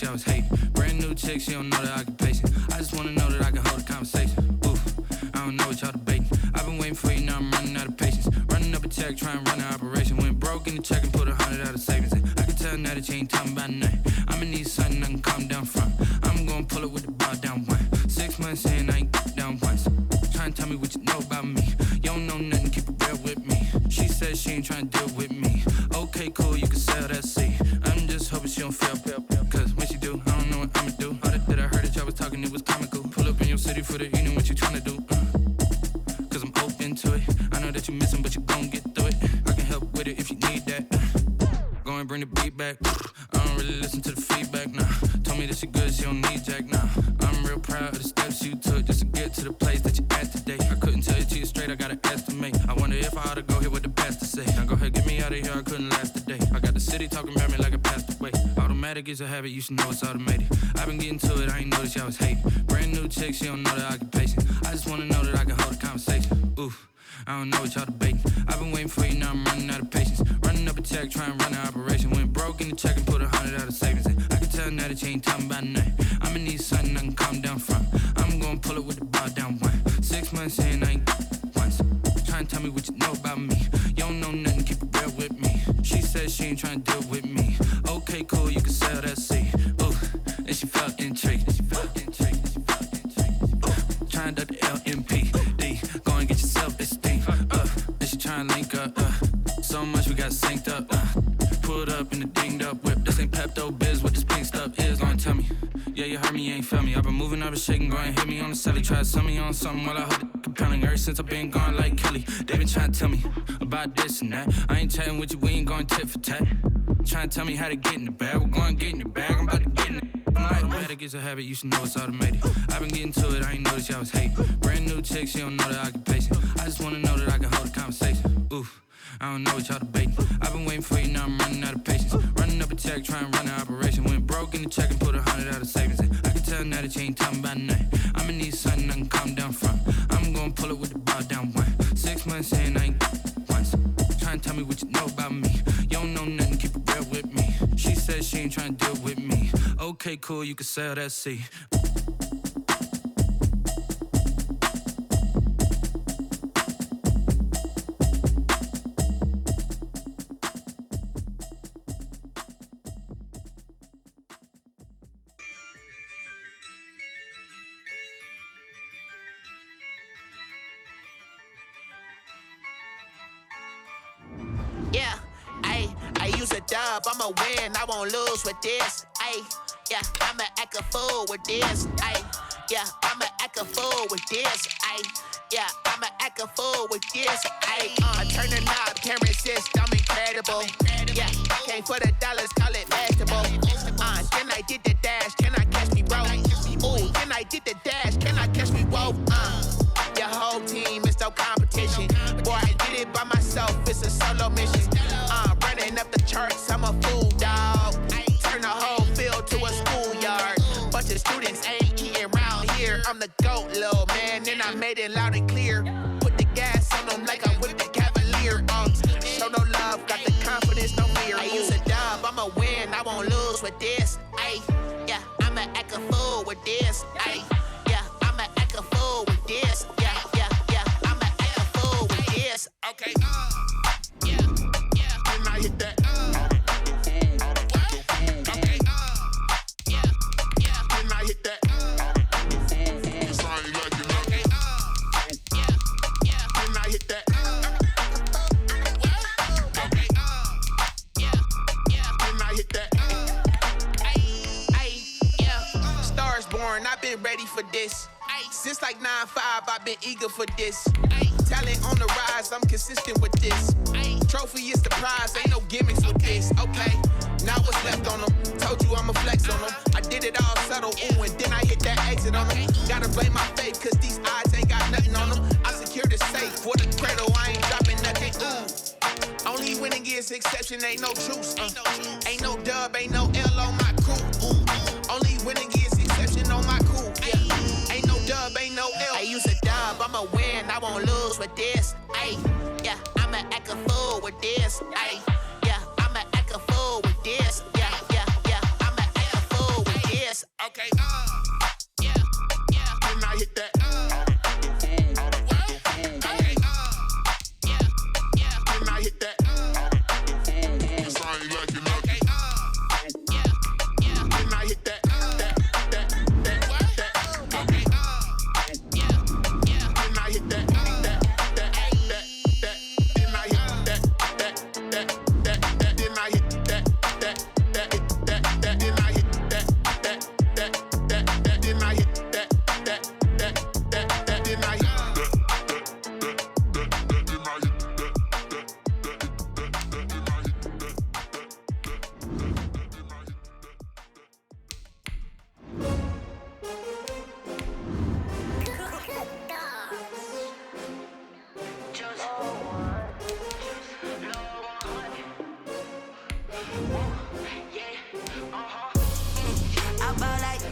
I was hating. Brand new chick, she don't know the occupation. I just wanna know that I can hold a conversation. Oof, I don't know what y'all debating. I've been waiting for you, now I'm running out of patience. Running up a check, trying to run an operation. Went broke in the check and put 100 out of savings in. I can tell now that you ain't talking about nothing. I'ma need something I can calm down from. I'm gonna pull it with the bar down one. 6 months in, I ain't down once. Trying to tell me what you know about me. You don't know nothing, keep it real with me. She said she ain't trying to deal with me. Okay, cool, you can sell that seat. I'm just hoping she don't fail. Cause when she do, I don't know what I'ma do. All that I heard that y'all was talking, it was comical. Pull up in your city for the evening, what you tryna do? Cause I'm open to it. I know that you missing, but you gon' get through it. I can help with it if you need that. Go and bring the beat back. I don't really listen to the feedback, nah. Told me that she good, she don't need jack, nah. I'm real proud of the steps you took just to get to the place that you at today. I couldn't tell you to you straight, I gotta estimate. I wonder if I ought to go here with the pastor say. Now go ahead, get me out of here, I couldn't last a day. I got the city talking about me like I passed away. Automatic is a habit, you should know it's automated. I've been getting to it, I ain't noticed y'all was hating. Brand new chick, she don't know the occupation. I just wanna know that I can hold a conversation. Oof, I don't know what y'all debating. I've been waiting for you, now I'm running out of patience. Running up a check, trying to run an operation. Went broke in the check and put 100 out of savings in. I can tell now that you ain't talking about nothing. I'ma need something I can calm down from. I'm gonna pull it with the bar down one. 6 months in, I ain't once. Trying to tell me what you know about me. You don't know nothing, keep it real with me. She said she ain't trying to deal with me. Okay, cool, you can sell that seat. Ooh, and she felt intrigued. Trying to duck the LMPD. Go and get your self-esteem. And she trying to link up. So much we got synced up. Pulled up in the dinged up whip. This ain't Pepto-Biz, what this pink stuff is. Gonna tell me. Yeah, you heard me, you ain't felt me. I've been moving, I've been shaking, go and hit me on the celly. Try to sell me on something while I hold it compelling. Ever since I've been gone like Kelly, they been trying to tell me about this and that. I ain't chatting with you, we ain't going tit for tat. Trying to tell me how to get in the bag, we're going to get in the bag, I'm about to get in it. Automatic is a habit, you should know it's automated. I've been getting to it, I ain't noticed y'all was hating. Brand new chick, she don't know the occupation. I just wanna know that I can hold a conversation. Oof, I don't know what y'all debating. I've been waiting for you, now I'm running out of patience. Running up a check, trying to run an operation. Went broke in the check and put 100 out of savings in. I can tell now that you ain't talking about nothing. I'ma need something I can calm down from. I'm gonna pull it with the bar down one. 6 months in, I ain't once. Trying to tell me what you know about me. You don't know nothing, keep it real with me. She said she ain't trying to deal with me. Okay, cool, you can sell that seat. Yeah, I use a dub, I'ma win, I won't lose with this. Yeah, I'ma act a fool with this. Yeah, I'ma act a fool with this. Yeah, I'ma act a fool with this. I turn the knob, can't resist, I'm incredible. Yeah, came for the dollars, call it vegetable. Then I did the dash, can I catch me, bro? Ooh, then I did the dash, can I catch me, whoa? Your whole team is no competition. Boy, I did it by myself, it's a solo mission. Running up the charts, I'm a fool, dog. Turn the whole field to a schoolyard. Bunch of students ain't eating round here. I'm the GOAT, little man, and I made it loud and clear. Put the gas on them like I'm with the Cavalier. Show no love, got the confidence, no fear. I use a dub, I'ma win, I won't lose with this. Yeah, I'ma act a fool with this. Yeah, I'ma act a fool with this. Yeah, I'ma act a fool with this. Okay, yeah, can I hit that? Okay, yeah, can I hit that? Can I hit that? Okay, can I hit that? Yeah, stars born, I've been ready for this. Since like 9-5, I've been eager for this. Talent on the rise, I'm consistent with this. Trophy is the prize, ain't no gimmicks with this. Okay, now what's left on them? Told you I'ma flex on them. I did it all subtle, ooh, and then I hit that exit on them. Gotta blame my faith, cause these odds ain't got nothing on them. I secured the safe for the cradle, I ain't dropping nothing, ooh. Only winning is exception, ain't no truce. Ain't no dub, ain't no L on my crew. Only winning is exception on my crew. Yeah. Ain't no dub, ain't no L. I use a dub, I'ma win, I won't lose with this. Yeah, I'ma act a fool with this. Yeah, I'ma act a fool with this. Yeah, I'ma act a fool with Okay, yeah, yeah. Then I hit that, what? Okay, yeah, yeah. Then I hit that, cause I ain't liking nothing. Okay, yeah, yeah. Then I hit that, what? Okay, yeah, yeah. Then I hit that, then I hit that, then I hit that, then I hit that, then I hit that.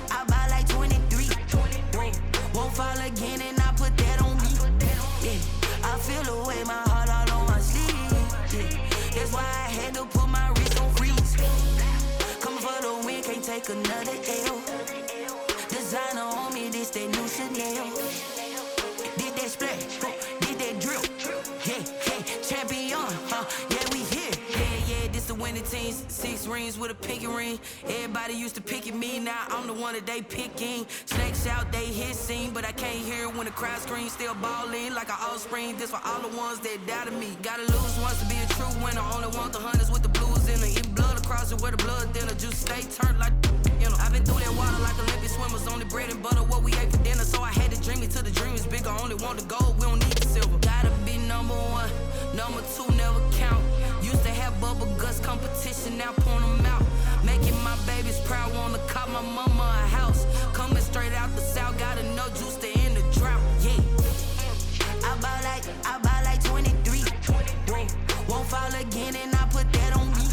I buy like 23. Won't fall again and I put that on me. Yeah, I feel the way, my heart all on my sleeve. Yeah, that's why I had to put my wrist on freeze. Coming for the win, can't take another L. Designer on me, this that new Chanel. Did that splash, did that drill. Yeah, yeah, champion, yeah, we here. Yeah, this the winning teams. 6 rings with a pinky ring. Everybody used to pick at me, now I'm the one that they picking. Snakes out, they hit scene, but I can't hear when the crowd screams. Still ballin' like an offspring. This for all the ones that doubted me. Gotta lose once to be a true winner. Only want the hunters with the blues in it. Eat blood across it where the blood thinner. Juice stay turned like you know. I've been through that water like Olympic swimmers. Only bread and butter, what we ate for dinner. So I had to dream it till the dream is bigger. Only want the gold, we don't need the silver. Gotta be number 1, number 2 never count. Used to have bubble guts competition, now point them out. Making my babies proud, wanna cop my mama a house. Coming straight out the south, gotta know juice to end the drought. Yeah, I buy like 23. Won't fall again and I put that on me.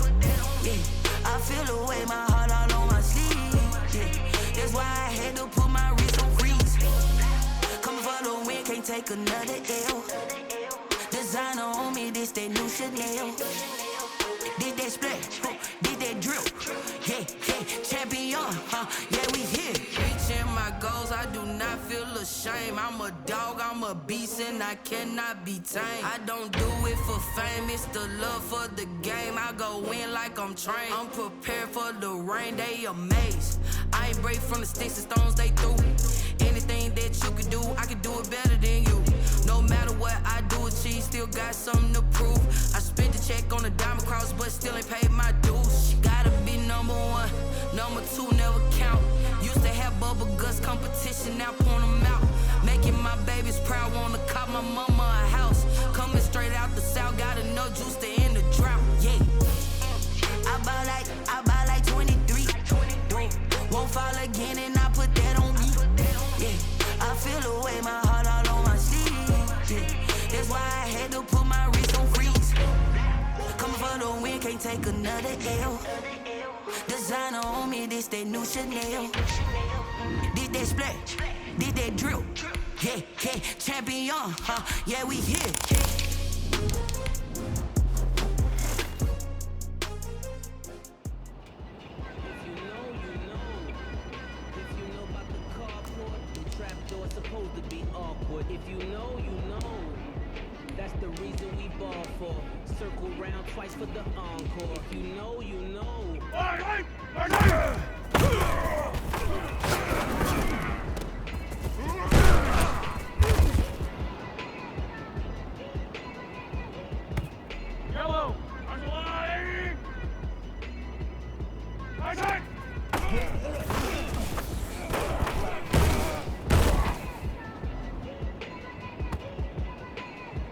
Yeah, I feel the way, my heart all on my sleeve. Yeah, that's why I had to put my wrist on freeze. Coming for the win, can't take another L. Designer on me, this that new Chanel. Did that splash, did that drill. Yeah, yeah, champion, yeah, we here. Reaching my goals, I do not feel ashamed. I'm a dog, I'm a beast, and I cannot be tamed. I don't do it for fame, it's the love for the game. I go in like I'm trained. I'm prepared for the rain, they amazed. I ain't break from the sticks and stones they threw. Anything that you can do, I can do it better than you. No matter what I do, achieve, still got something to prove. I spent the check on the diamond cross, but still ain't paid my dues. Gotta be number 1, number 2 never count. Used to have bubble guts competition, now point them out. Making my babies proud, wanna cop my mama a house. Coming straight out the south, gotta know juice to end the drought. Yeah, I buy like 23. Won't fall again and I put that on me. Yeah, I feel the way, my heart all on my sleeve. Yeah, that's why I had to put my wrist on freeze. Coming for the win, can't take another L. Designer on me, this that new Chanel. Did that splash, did that drill. Yeah, yeah, champion, yeah, we here. Supposed to be awkward. If you know, you know. That's the reason we ball for. Circle round twice for the encore. If you know, you know. Yellow, underline. Attack!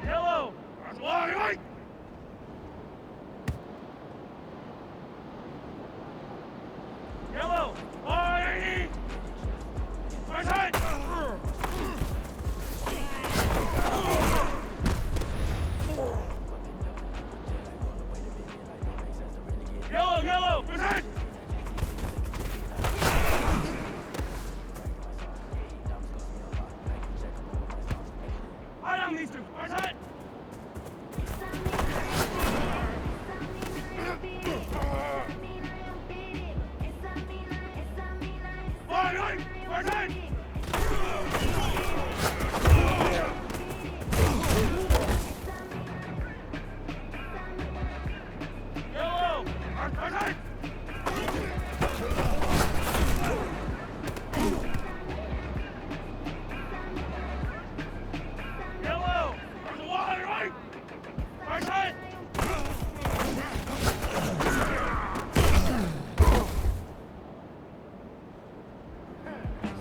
Yellow, underline. Yellow.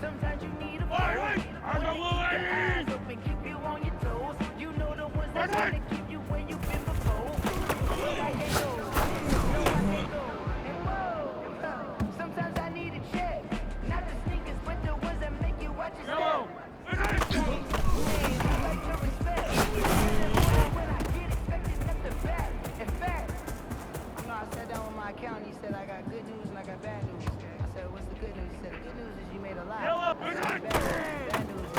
Sometimes you need a eyes open, keep you on your toes. You know the ones that wanna keep you where you've been before. And whoa, sometimes I need a check. Not the sneakers, but the ones that make you watch your step. I like your respect. When I get expected, nothing back. In fact, I sat down with my accountant. He said I got good news and I got bad news. I said, what's the good news? He said, the good news is you made a lot. I said, bad news.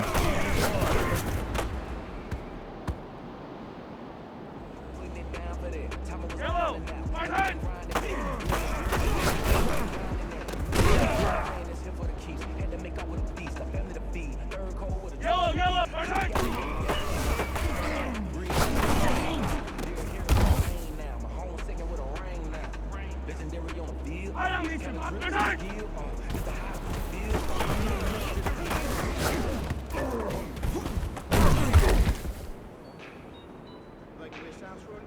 Putting it down for that. Time was running out. Is here for the keys. Had to make out with a beast. I family to feed. Third cold with a legendary on the field. I don't need to. Like the way it sounds, Shorty?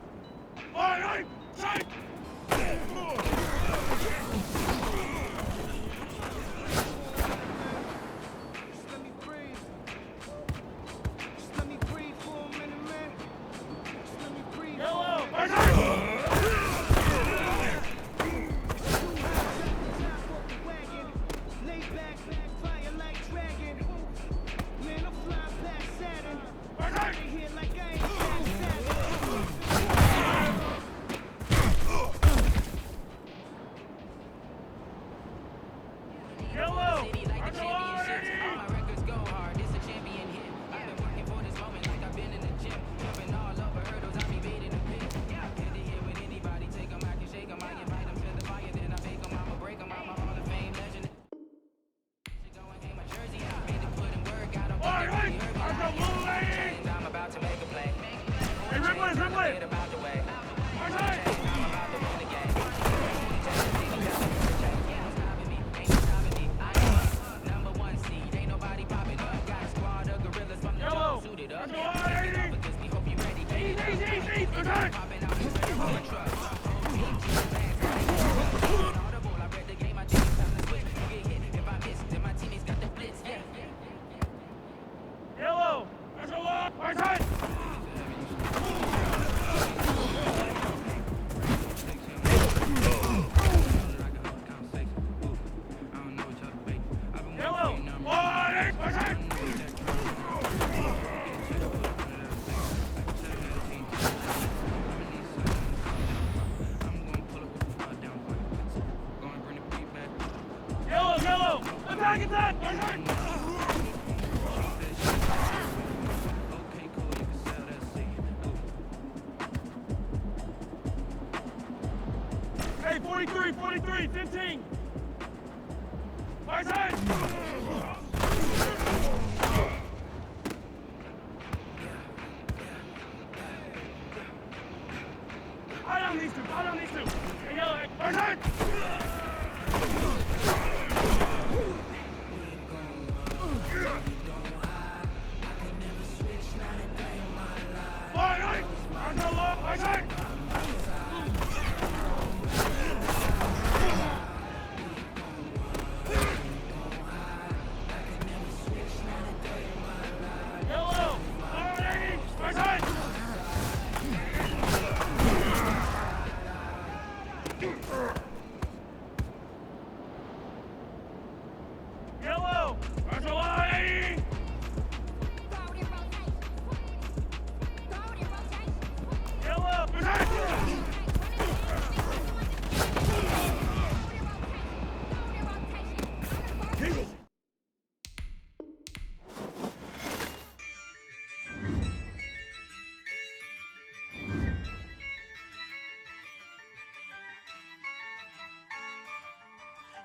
Just let me breathe. Just let me breathe for a minute, man. Just let me breathe. Lay back, fire like dragon. Man, I'm flying past Saturn. They here like I ain't Hey, 43, 43, 15. Right side. I don't need to. Hey, yellow, right side. Right side. Yellow! That's a line! Yellow!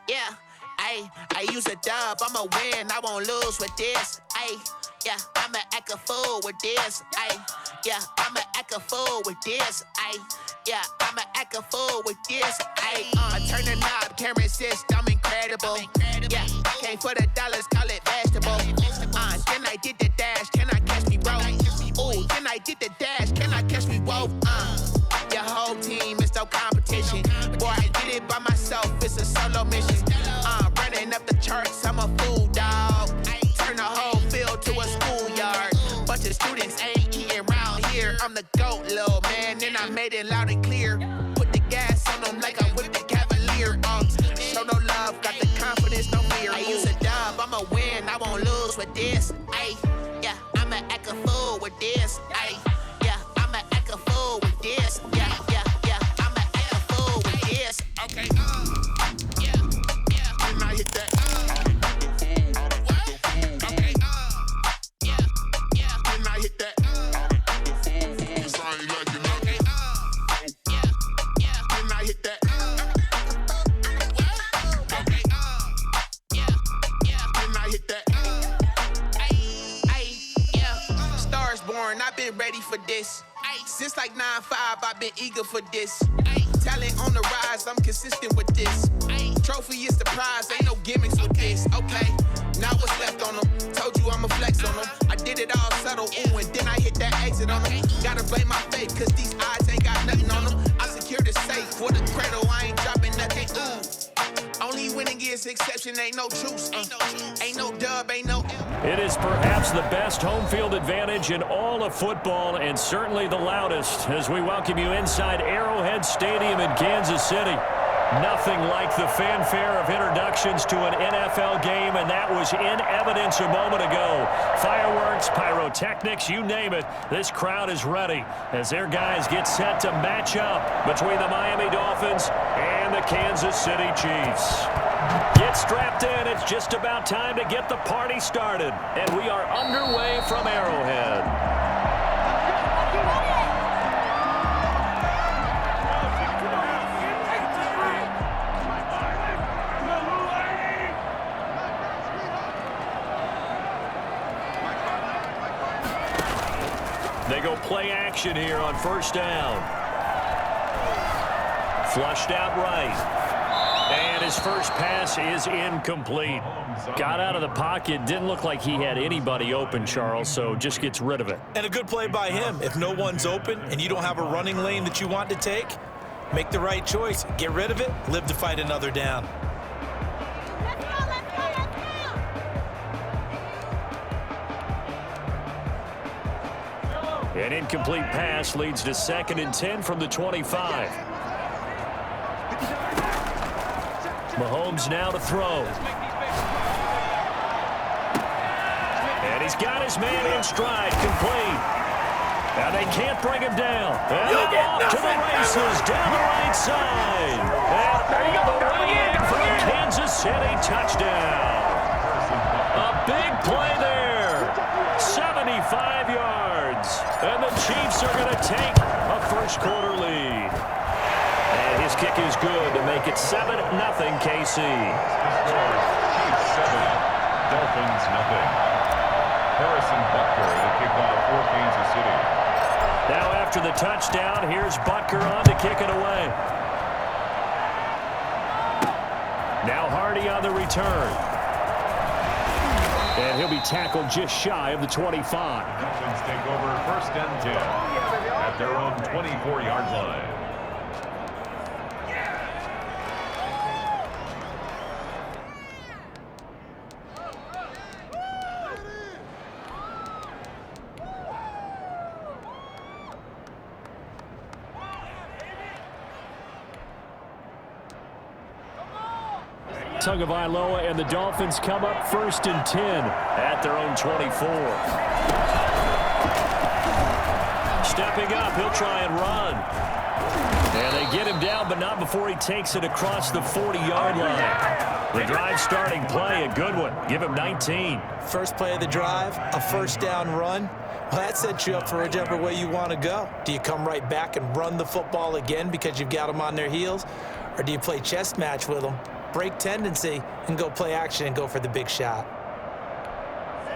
Yeah, I use a dub, I'ma win, I won't lose with this. Yeah, I'ma act a fool with this. Yeah, I'ma act a fool with this. Yeah, I'ma act a fool with this. I turn the knob, can't resist, I'm incredible. Yeah, came for the dollars, call it vegetable. Then I did the dash, can I catch me, bro? Ooh, then I did the dash, can I catch me, whoa? Your whole team is no competition. Boy, I did it by myself, it's a solo mission. Running up the charts, I'm a fool, dog. Turn the whole field to a schoolyard. Bunch of students ain't eating round here. I'm the GOAT, little man, and I made it loud and clear. Put the gas on them like I'm with the Cavalier. Show no love, got the confidence, no fear. I use a dub, I'ma win, I won't lose with this. Yeah, I'ma act a fool with this. Yeah, I'ma act a fool with this. Yeah, I'ma act a fool with this. Okay, yeah, and I hit that. Okay, yeah, and I hit that. Cause I ain't like it, okay, yeah, and I hit that. Okay, yeah, and I hit that. Yeah, stars born, I've been ready for this. Since like 9-5, I've been eager for this. Talent on the rise, I'm consistent with this. Trophy is the prize, ain't no gimmicks with this. Okay, now what's left on them? Told you I'ma flex on them. I did it all subtle, ooh, and then I hit that exit on them. Gotta blame my faith, cause these odds ain't got nothing on them. I secured the safe for the cradle, I ain't dropping nothing, ooh. Only winning is exception, ain't no truce. Ain't no dub, ain't no. It is perhaps the best home field advantage in all of football, and certainly the loudest, as we welcome you inside Arrowhead Stadium in Kansas City. Nothing like the fanfare of introductions to an NFL game, and that was in evidence a moment ago. Fireworks, pyrotechnics, you name it. This crowd is ready as their guys get set to match up between the Miami Dolphins and the Kansas City Chiefs. Get strapped in. It's just about time to get the party started, and we are underway from Arrowhead. They go play action here on first down. Flushed out right. And his first pass is incomplete. Got out of the pocket. Didn't look like he had anybody open, Charles, so just gets rid of it. And a good play by him. If no one's open and you don't have a running lane that you want to take, make the right choice. Get rid of it. Live to fight another down. An incomplete pass leads to 2nd and 10 from the 25. Mahomes now to throw. And he's got his man in stride, complete. Now they can't bring him down. And off to the races, down the right side. And all the way in for the Kansas City touchdown. A big play there. 75 yards. And the Chiefs are going to take a first quarter lead. And his kick is good to make it 7-0 KC. Chiefs 7, Dolphins 0. Harrison Butker to kick off for Kansas City. Now after the touchdown, here's Butker on to kick it away. Now Hardy on the return. And he'll be tackled just shy of the 25. Dolphins take over 1st and 10 at their own 24-yard line. Tagovailoa and the Dolphins come up 1st and 10 at their own 24. Stepping up, he'll try and run. And they get him down, but not before he takes it across the 40-yard line. The drive starting play, a good one. Give him 19. First play of the drive, a first down run. Well, that sets you up for whichever way you want to go. Do you come right back and run the football again because you've got them on their heels? Or do you play chess match with them break tendency, and go play action and go for the big shot.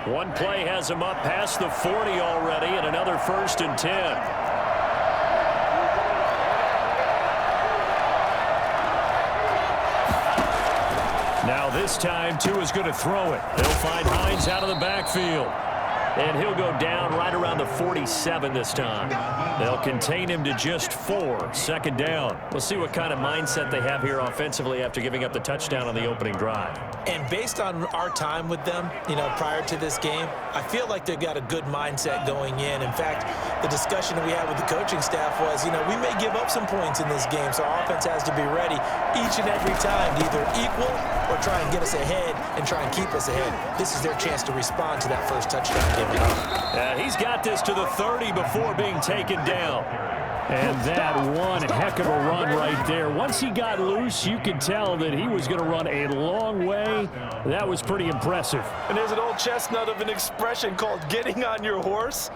One play has him up past the 40 already, and another 1st and 10. Now this time, Tua's going to throw it. They'll find Hines out of the backfield. And he'll go down right around the 47 this time. They'll contain him to just 4, 2nd down. We'll see what kind of mindset they have here offensively after giving up the touchdown on the opening drive. And based on our time with them, prior to this game, I feel like they've got a good mindset going in. In fact, the discussion that we had with the coaching staff was, we may give up some points in this game, so our offense has to be ready each and every time to either equal or try and get us ahead and try and keep us ahead. This is their chance to respond to that first touchdown given up. He's got this to the 30 before being taken down. And that one heck of a run right there. Once he got loose, you could tell that he was going to run a long way. That was pretty impressive. And there's an old chestnut of an expression called getting on your horse.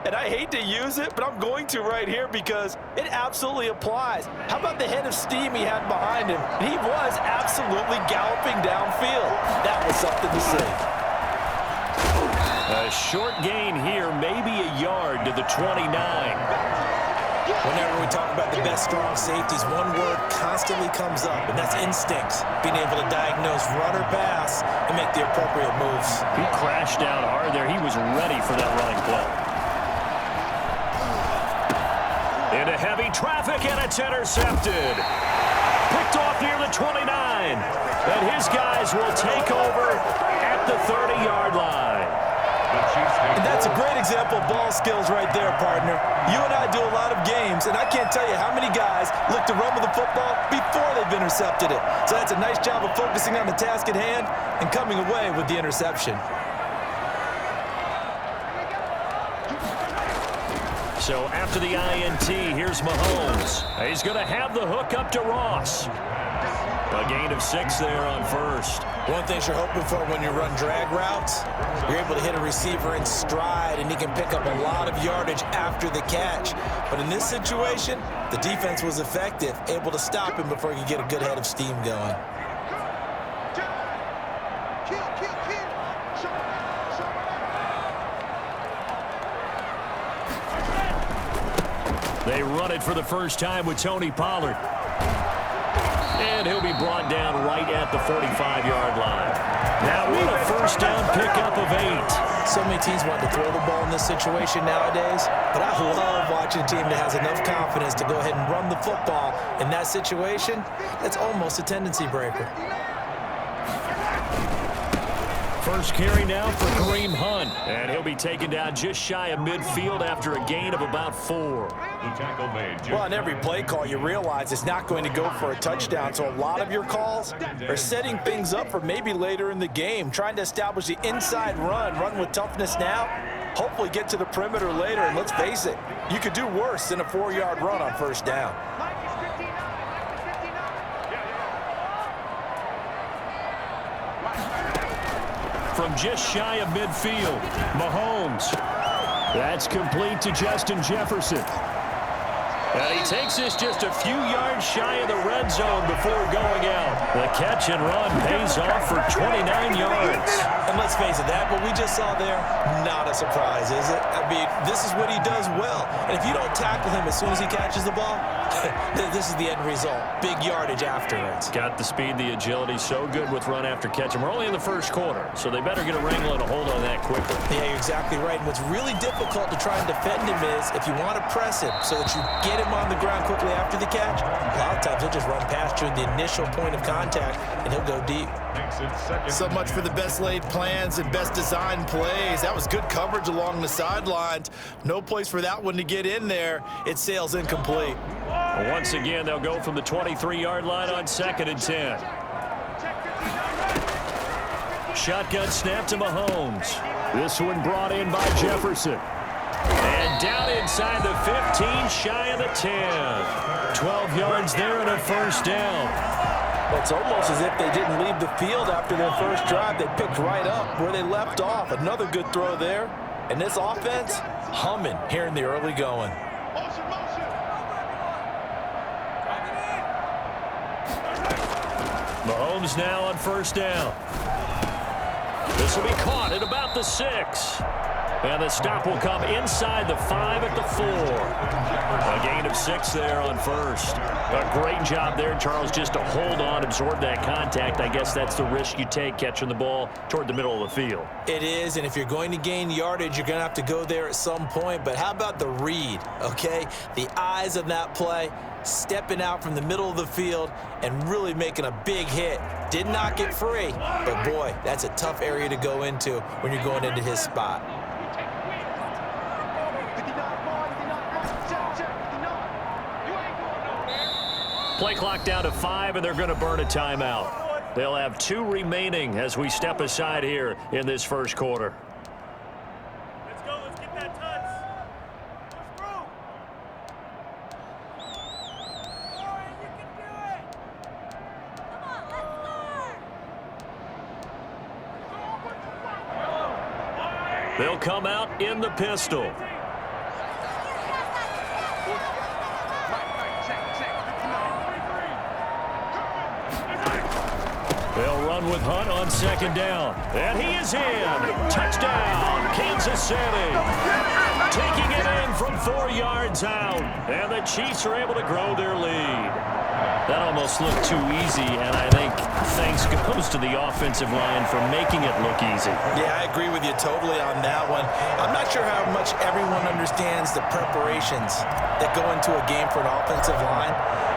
And I hate to use it, but I'm going to right here because it absolutely applies. How about the head of steam he had behind him? He was absolutely galloping downfield. That was something to see. A short gain here, maybe a yard to the 29. Whenever we talk about the best strong safeties, one word constantly comes up, and that's instinct. Being able to diagnose run or pass and make the appropriate moves. He crashed down hard there. He was ready for that running play. Into heavy traffic, and it's intercepted. Picked off near the 29. And his guys will take over at the 30-yard line. And that's a great example of ball skills right there, partner. You and I do a lot of games, and I can't tell you how many guys look to run with the football before they've intercepted it. So that's a nice job of focusing on the task at hand and coming away with the interception. So after the INT, here's Mahomes. He's going to have the hook up to Ross. A gain of 6 there on 1st. One thing you're hoping for when you run drag routes, you're able to hit a receiver in stride, and he can pick up a lot of yardage after the catch. But in this situation, the defense was effective, able to stop him before he could get a good head of steam going. They run it for the first time with Tony Pollard. And he'll be brought down right at the 45-yard line. Now with a first down pickup of 8. So many teams want to throw the ball in this situation nowadays, but I love watching a team that has enough confidence to go ahead and run the football in that situation. That's almost a tendency breaker. First carry now for Kareem Hunt. And he'll be taken down just shy of midfield after a gain of about 4. Well, on every play call, you realize it's not going to go for a touchdown. So a lot of your calls are setting things up for maybe later in the game, trying to establish the inside run with toughness now, hopefully get to the perimeter later. And let's face it, you could do worse than a 4-yard run on first down. From just shy of midfield, Mahomes. That's complete to Justin Jefferson. And he takes this just a few yards shy of the red zone before going out. The catch and run pays off for 29 yards. And let's face it, that what we just saw there, not a surprise, is it? I mean, this is what he does well. And if you don't tackle him as soon as he catches the ball, this is the end result. Big yardage afterwards. Got the speed, the agility, so good with run after catch. And we're only in the first quarter, so they better get a wrangle and a hold on that quickly. Yeah, you're exactly right. And what's really difficult to try and defend him is if you want to press him so that you get him on the ground quickly after the catch, a lot of times he'll just run past you at the initial point of contact, and he'll go deep. So much for the best laid plans and best designed plays. That was good coverage along the sidelines. No place for that one to get in there. It sails incomplete. Once again, they'll go from the 23-yard line on 2nd and 10. Shotgun snap to Mahomes. This one brought in by Jefferson. And down inside the 15, shy of the 10. 12 yards there and a first down. It's almost as if they didn't leave the field after their first drive. They picked right up where they left off. Another good throw there. And this offense, humming here in the early going. Mahomes now on first down. This will be caught at about the 6. And the stop will come inside the 5 at the 4. A gain of 6 there on first. A great job there, Charles, just to hold on, absorb that contact. I guess that's the risk you take catching the ball toward the middle of the field. It is, and if you're going to gain yardage, you're going to have to go there at some point. But how about the read, okay? The eyes of that play, stepping out from the middle of the field and really making a big hit. Did not get free, but boy, that's a tough area to go into when you're going into his spot. Play clock down to 5, and they're going to burn a timeout. They'll have 2 remaining as we step aside here in this first quarter. Let's go. Let's get that touch. Push through. Corey, you can do it. Come on, let's score. They'll come out in the pistol. They'll run with Hunt on second down. And he is in. Touchdown, Kansas City. Taking it in from 4 yards out. And the Chiefs are able to grow their lead. That almost looked too easy, and I think thanks goes to the offensive line for making it look easy. Yeah, I agree with you totally on that one. I'm not sure how much everyone understands the preparations that go into a game for an offensive line,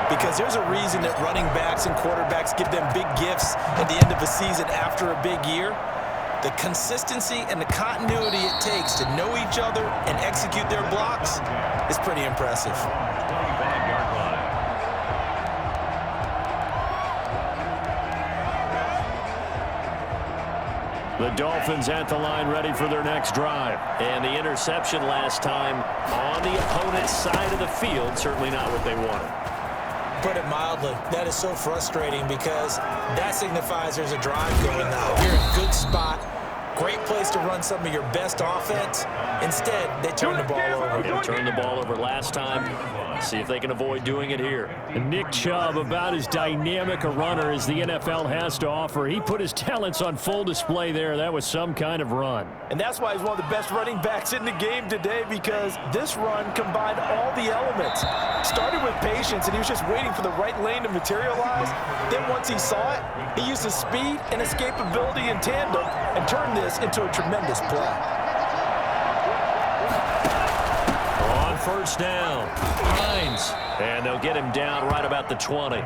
because there's a reason that running backs and quarterbacks give them big gifts at the end of a season after a big year. The consistency and the continuity it takes to know each other and execute their blocks is pretty impressive. 25-yard line. The Dolphins at the line ready for their next drive. And the interception last time on the opponent's side of the field, certainly not what they wanted. Put it mildly, that is so frustrating because that signifies there's a drive going now. You're in a good spot, great place to run some of your best offense. Instead, they turn the ball over. They turned the ball over last time. See if they can avoid doing it here. And Nick Chubb, about as dynamic a runner as the NFL has to offer. He put his talents on full display there. That was some kind of run. And that's why he's one of the best running backs in the game today, because this run combined all the elements. Started with patience, and he was just waiting for the right lane to materialize. Then once he saw it, he used his speed and escapability in tandem and turned this into a tremendous play. First down, Hines, and they'll get him down right about the 20.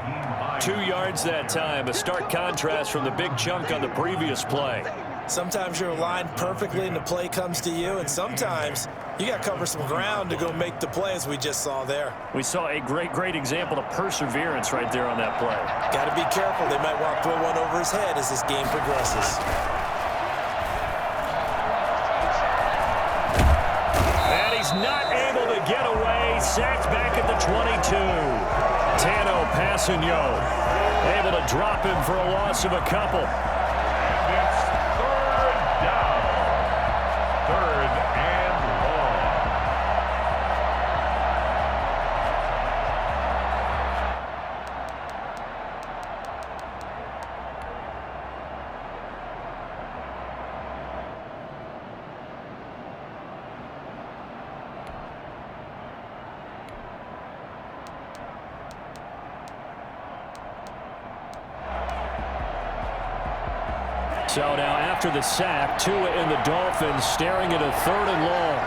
2 yards that time, a stark contrast from the big chunk on the previous play. Sometimes you're aligned perfectly and the play comes to you, and sometimes you got to cover some ground to go make the play, as we just saw there. We saw a great example of perseverance right there on that play. Got to be careful. They might want to throw one over his head as this game progresses. And he's not able to get away. Sacked back at the 22. Tano Passigno able to drop him for a loss of a couple. It's third down. Third and long. So now after the sack, Tua and the Dolphins staring at a 3rd and long.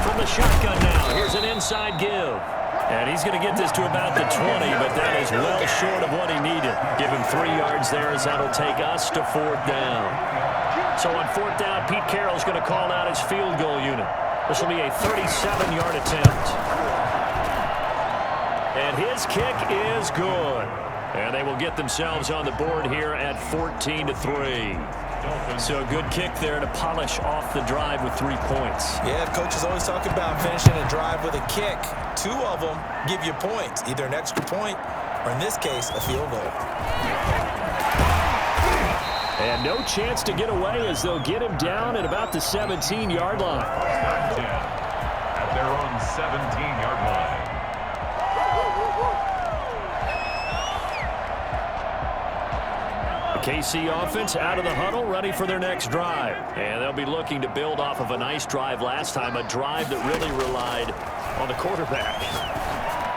From the shotgun now, here's an inside give. And he's going to get this to about the 20, but that is well short of what he needed. Give him 3 yards there, as that'll take us to 4th down. So on 4th down, Pete Carroll's going to call out his field goal unit. This will be a 37-yard attempt. And his kick is good. And they will get themselves on the board here at 14-3. So a good kick there to polish off the drive with 3 points. Yeah, coaches always talk about finishing a drive with a kick. 2 of them give you points, either an extra point or, in this case, a field goal. And no chance to get away as they'll get him down at about the 17-yard line. At their own 17-yard line. KC offense out of the huddle, ready for their next drive. And they'll be looking to build off of a nice drive last time, a drive that really relied on the quarterback.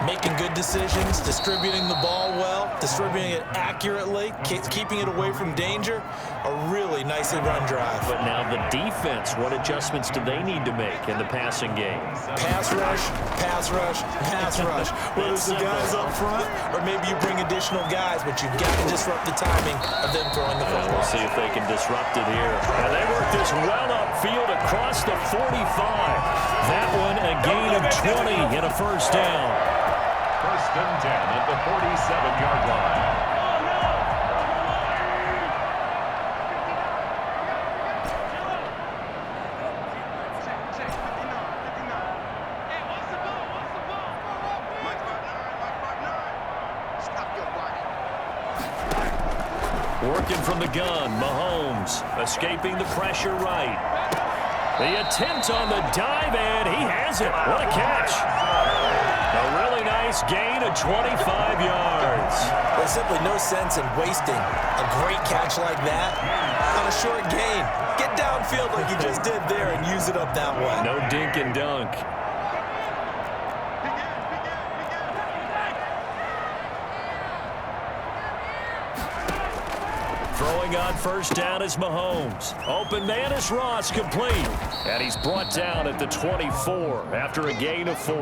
Making good decisions, distributing the ball well, distributing it accurately, keeping it away from danger. A really nicely run drive. But now the defense, what adjustments do they need to make in the passing game? Pass rush, pass rush, pass rush. Whether it's the guys up front or maybe you bring additional guys, but you've got to disrupt the timing of them throwing the football. We'll see if they can disrupt it here. And they work this well upfield across the 45. That one a gain of 20 and a first down. First and 10 at the 47-yard line. Working from the gun, Mahomes escaping the pressure right. The attempt on the dive, and he has it. What a catch. A really nice gain of 25 yards. There's simply no sense in wasting a great catch like that on a short gain. Get downfield like you just did there and use it up that way. No dink and dunk. Throwing on first down is Mahomes. Open man is Ross, complete. And he's brought down at the 24 after a gain of 4. To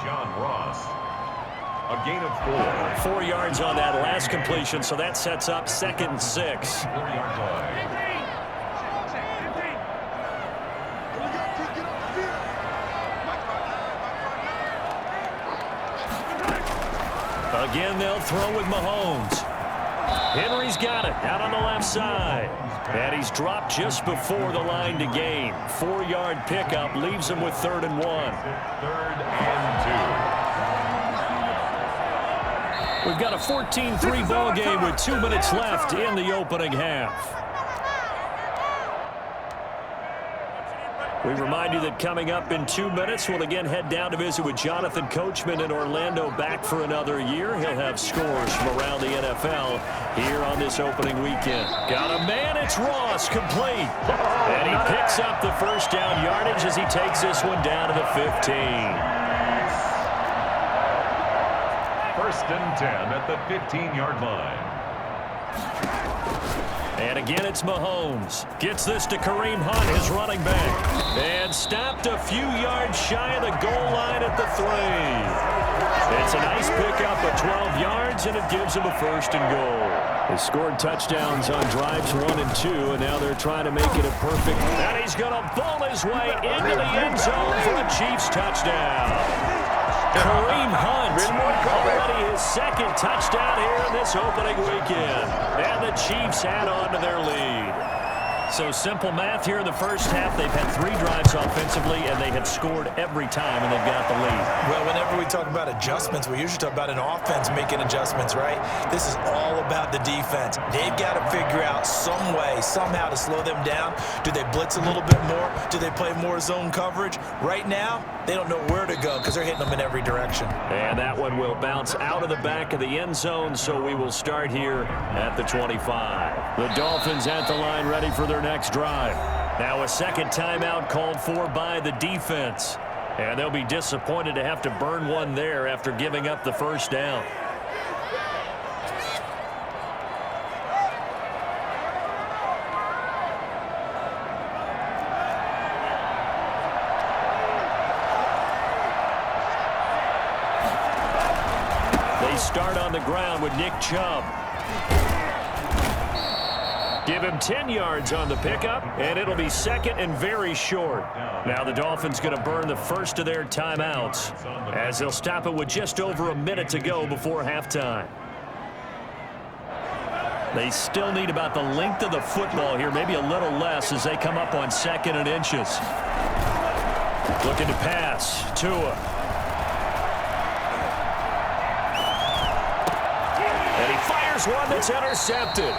John Ross. A gain of 4. 4 yards on that last completion, so that sets up 2nd and 6. 4-yard line. Again, they'll throw with Mahomes. Henry's got it out on the left side. And he's dropped just before the line to gain. 4-yard pickup leaves him with 3rd and 1. 3rd and 2. We've got a 14-3 ball game with 2 minutes left in the opening half. We remind you that coming up in 2 minutes, we'll again head down to visit with Jonathan Coachman in Orlando, back for another year. He'll have scores from around the NFL here on this opening weekend. Got a man, it's Ross, complete. And he picks up the first down yardage as he takes this one down to the 15. 1st and 10 at the 15-yard line. And again, it's Mahomes. Gets this to Kareem Hunt, his running back. And stopped a few yards shy of the goal line at the 3. It's a nice pickup of 12 yards, and it gives him a 1st and goal. They scored touchdowns on drives 1 and 2, and now they're trying to make it a perfect. And he's going to ball his way into the end zone for a Chiefs touchdown. Kareem Hunt, already his 2nd touchdown here in this opening weekend. And the Chiefs add on to their lead. So simple math here in the first half. They've had 3 drives offensively, and they have scored every time, and they've got the lead. Well, whenever we talk about adjustments, we usually talk about an offense making adjustments, right? This is all about the defense. They've got to figure out some way, somehow to slow them down. Do they blitz a little bit more? Do they play more zone coverage? Right now, they don't know where to go because they're hitting them in every direction. And that one will bounce out of the back of the end zone, so we will start here at the 25. The Dolphins at the line, ready for their next drive. Now a 2nd timeout called for by the defense. And they'll be disappointed to have to burn one there after giving up the first down. They start on the ground with Nick Chubb. Give him 10 yards on the pickup, and it'll be 2nd and very short. Now the Dolphins going to burn the first of their timeouts as they'll stop it with just over a minute to go before halftime. They still need about the length of the football here, maybe a little less as they come up on 2nd and inches. Looking to pass. Tua. And he fires one that's intercepted.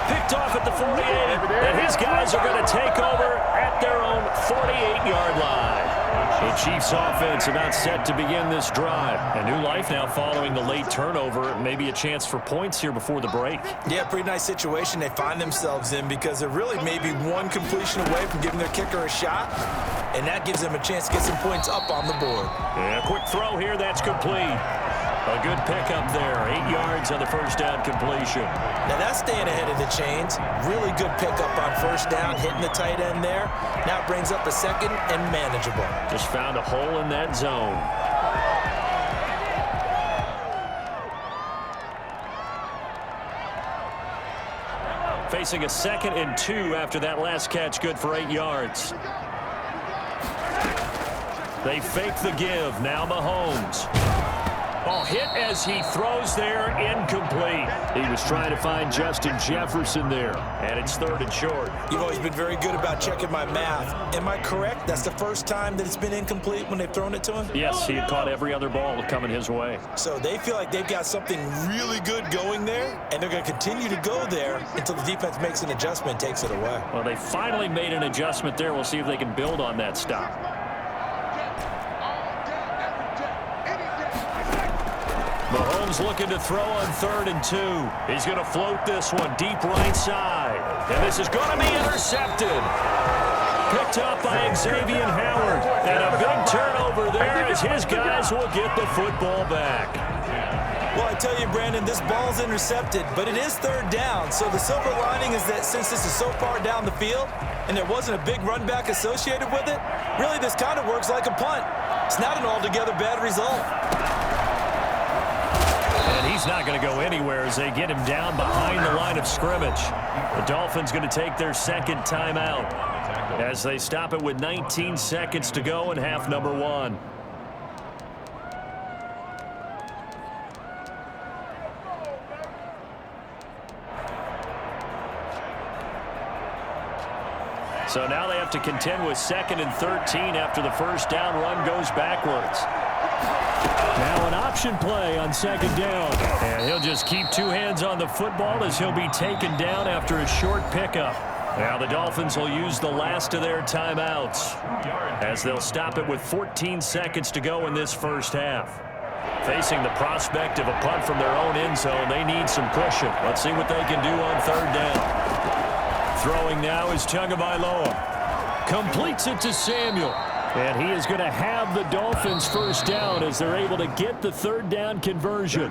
Picked off at the 48, and his guys are going to take over at their own 48-yard line. The Chiefs offense about set to begin this drive. A new life now following the late turnover. Maybe a chance for points here before the break. Yeah, pretty nice situation they find themselves in because they're really maybe one completion away from giving their kicker a shot, and that gives them a chance to get some points up on the board. Yeah, quick throw here. That's complete. A good pickup there. 8 yards on the first down completion. Now that's staying ahead of the chains. Really good pickup on first down, hitting the tight end there. Now it brings up a second and manageable. Just found a hole in that zone. Facing a 2nd and 2 after that last catch, good for 8 yards. They fake the give. Now Mahomes. Oh, hit as he throws there, incomplete. He was trying to find Justin Jefferson there, and it's 3rd and short. You've always been very good about checking my math. Am I correct? That's the first time that it's been incomplete when they've thrown it to him? Yes, he had caught every other ball coming his way. So they feel like they've got something really good going there, and they're going to continue to go there until the defense makes an adjustment and takes it away. Well, they finally made an adjustment there. We'll see if they can build on that stop. Mahomes looking to throw on 3rd and 2. He's going to float this one deep right side. And this is going to be intercepted. Picked up by Xavier Howard. And a big turnover there as his guys will get the football back. Well, I tell you, Brandon, this ball's intercepted, but it is 3rd down. So the silver lining is that since this is so far down the field and there wasn't a big run back associated with it, really this kind of works like a punt. It's not an altogether bad result. He's not going to go anywhere as they get him down behind the line of scrimmage. The Dolphins going to take their 2nd timeout as they stop it with 19 seconds to go in half number 1. So now they have to contend with 2nd and 13 after the first down run goes backwards. Now an option play on 2nd down. And he'll just keep 2 hands on the football as he'll be taken down after a short pickup. Now the Dolphins will use the last of their timeouts as they'll stop it with 14 seconds to go in this first half. Facing the prospect of a punt from their own end zone, they need some cushion. Let's see what they can do on 3rd down. Throwing now is Tagovailoa. Completes it to Samuel. And he is going to have the Dolphins first down as they're able to get the 3rd down conversion.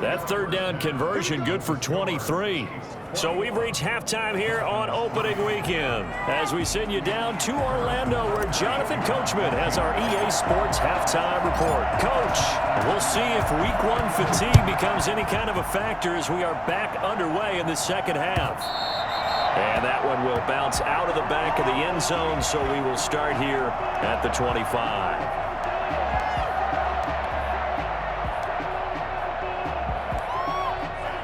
That 3rd down conversion good for 23. So we've reached halftime here on opening weekend as we send you down to Orlando where Jonathan Coachman has our EA Sports halftime report. Coach, we'll see if week 1 fatigue becomes any kind of a factor as we are back underway in the 2nd half. And that one will bounce out of the back of the end zone, so we will start here at the 25.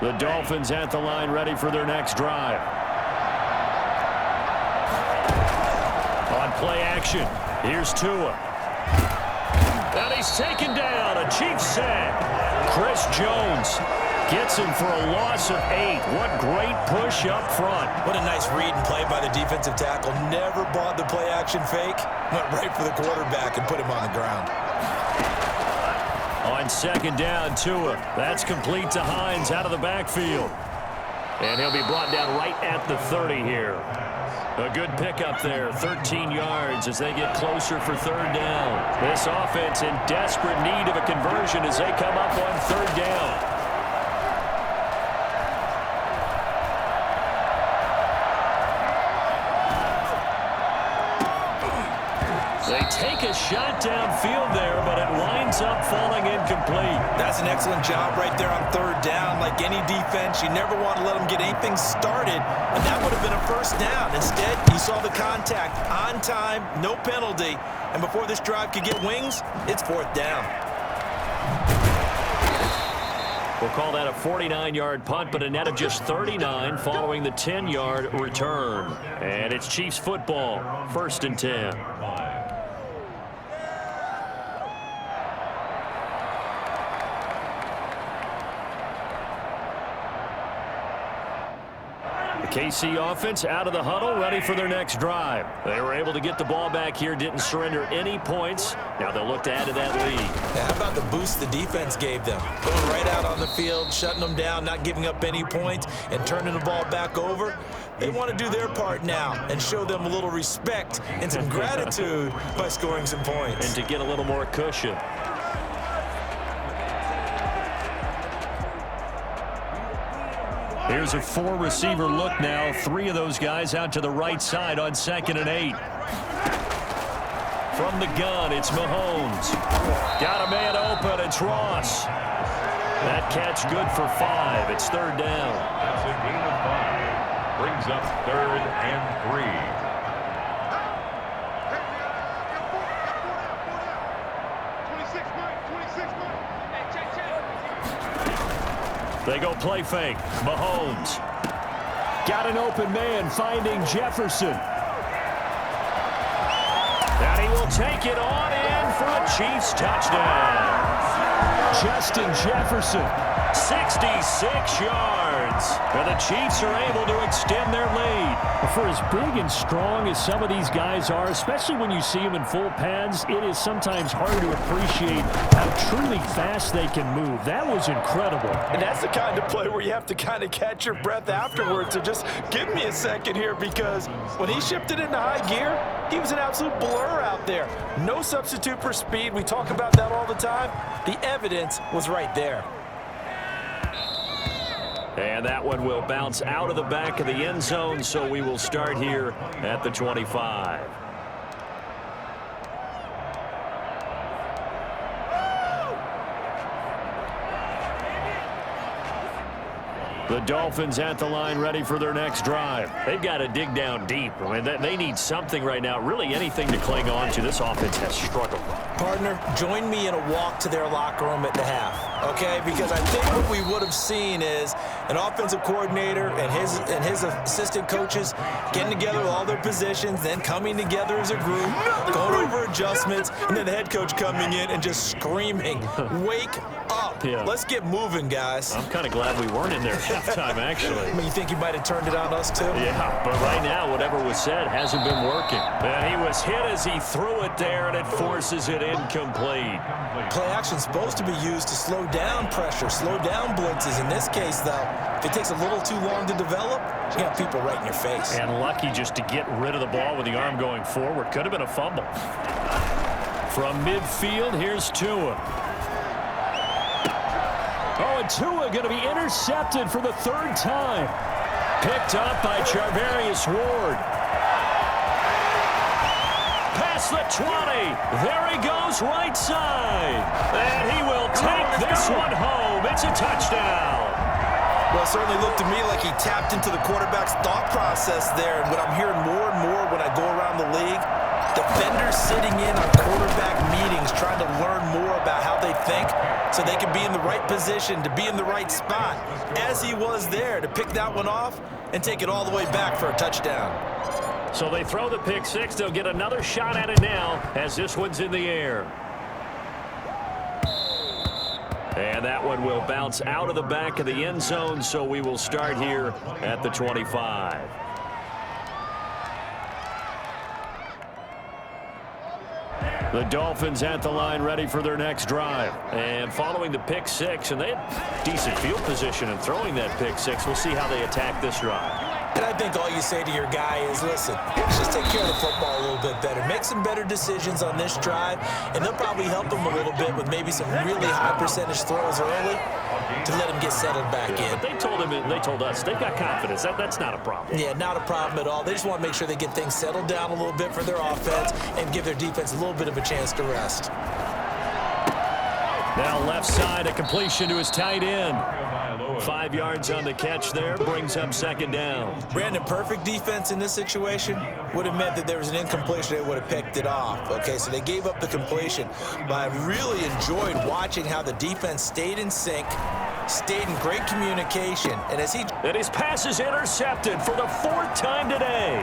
The Dolphins at the line ready for their next drive. On play action, here's Tua. And he's taken down, a Chiefs sack. Chris Jones gets him for a loss of 8. What great push up front. What a nice read and play by the defensive tackle. Never bought the play action fake. Went right for the quarterback and put him on the ground. On 2nd down, Tua. That's complete to Hines out of the backfield. And he'll be brought down right at the 30 here. A good pickup there, 13 yards as they get closer for 3rd down. This offense in desperate need of a conversion as they come up on 3rd down. They take a shot downfield there, but it winds up falling incomplete. That's an excellent job right there on 3rd down. Like any defense, you never want to let them get anything started, and that would have been a first down. Instead, he saw the contact on time, no penalty, and before this drive could get wings, it's 4th down. We'll call that a 49-yard punt, but a net of just 39 following the 10-yard return. And it's Chiefs football, 1st and 10. KC offense out of the huddle, ready for their next drive. They were able to get the ball back here, didn't surrender any points. Now they'll look to add to that lead. Yeah, how about the boost the defense gave them? Going right out on the field, shutting them down, not giving up any points, and turning the ball back over. They want to do their part now and show them a little respect and some gratitude by scoring some points. And to get a little more cushion. Here's a 4-receiver look now. 3 of those guys out to the right side on 2nd and 8. From the gun, it's Mahomes. Got a man open. It's Ross. That catch good for 5. It's 3rd down. That's a gain of 5. Brings up 3rd and 3. They go play fake. Mahomes. Got an open man finding Jefferson. And he will take it on in for a Chiefs touchdown. Justin Jefferson, 66 yards. And the Chiefs are able to extend their lead. For as big and strong as some of these guys are, especially when you see them in full pads, it is sometimes hard to appreciate how truly fast they can move. That was incredible. And that's the kind of play where you have to kind of catch your breath afterwards. So just give me a second here, because when he shifted into high gear, he was an absolute blur out there. No substitute for speed. We talk about that all the time. The evidence was right there. And that one will bounce out of the back of the end zone, so we will start here at the 25. The Dolphins at the line, ready for their next drive. They've got to dig down deep. I mean, they need something right now, really anything to cling on to. This offense has struggled. Partner, join me in a walk to their locker room at the half, okay? Because I think what we would have seen is an offensive coordinator and his assistant coaches getting together with all their positions, then coming together as a group, going over adjustments, and then the head coach coming in and just screaming, "Wake up. Yeah. Let's get moving, guys." I'm kind of glad we weren't in there at halftime, actually. I mean, you think you might have turned it on us, too? Yeah, but right now, whatever was said hasn't been working. And he was hit as he threw it there, and it forces it incomplete. Play action's supposed to be used to slow down pressure, slow down blitzes. In this case, though, if it takes a little too long to develop, you got people right in your face. And lucky just to get rid of the ball with the arm going forward. Could have been a fumble. From midfield, here's Tua. Oh, and Tua going to be intercepted for the 3rd time. Picked up by Charvarius Ward. Past the 20. There he goes, right side. And he will take this one home. It's a touchdown. Well, it certainly looked to me like he tapped into the quarterback's thought process there. And what I'm hearing more and more when I go around the league, defenders sitting in on quarterback meetings trying to learn more about how they think so they can be in the right position, to be in the right spot, as he was there, to pick that one off and take it all the way back for a touchdown. So they throw the pick 6. They'll get another shot at it now as this one's in the air. And that one will bounce out of the back of the end zone, so we will start here at the 25. The Dolphins at the line, ready for their next drive. And following the pick 6, and they had decent field position in throwing that pick 6. We'll see how they attack this drive. And I think all you say to your guy is, listen, let's just take care of the football a little bit better. Make some better decisions on this drive, and they'll probably help him a little bit with maybe some really high percentage throws early to let him get settled back in. But they told him, and they told us, they've got confidence. That's not a problem. Yeah, not a problem at all. They just want to make sure they get things settled down a little bit for their offense and give their defense a little bit of a chance to rest. Now left side, a completion to his tight end. 5 yards on the catch there, brings up 2nd down. Brandon, perfect defense in this situation would have meant that there was an incompletion. They would have picked it off. Okay, so they gave up the completion. But I really enjoyed watching how the defense stayed in sync, stayed in great communication. And his pass is intercepted for the 4th time today.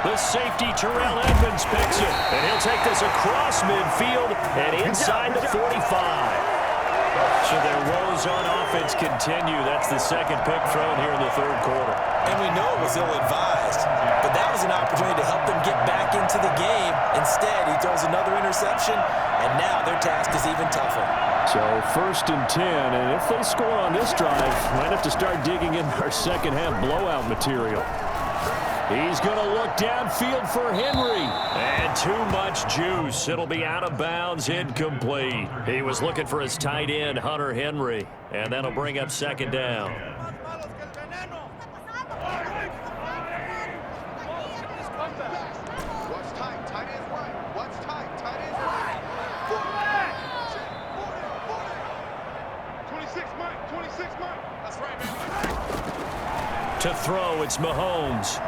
The safety, Terrell Edmonds, picks it. And he'll take this across midfield and inside the 45. So their woes on offense continue. That's the second pick thrown here in the third quarter. And we know it was ill-advised, but that was an opportunity to help them get back into the game. Instead, he throws another interception, and now their task is even tougher. So 1st and 10, and if they score on this drive, might have to start digging in our second half blowout material. He's going to look downfield for Henry. And too much juice. It'll be out of bounds, incomplete. He was looking for his tight end, Hunter Henry. And that'll bring up second down. What's tight? Tight end's right. What's tight? Tight end's right. 26, Mike. 26, Mike. That's right, baby. To throw, it's Mahomes.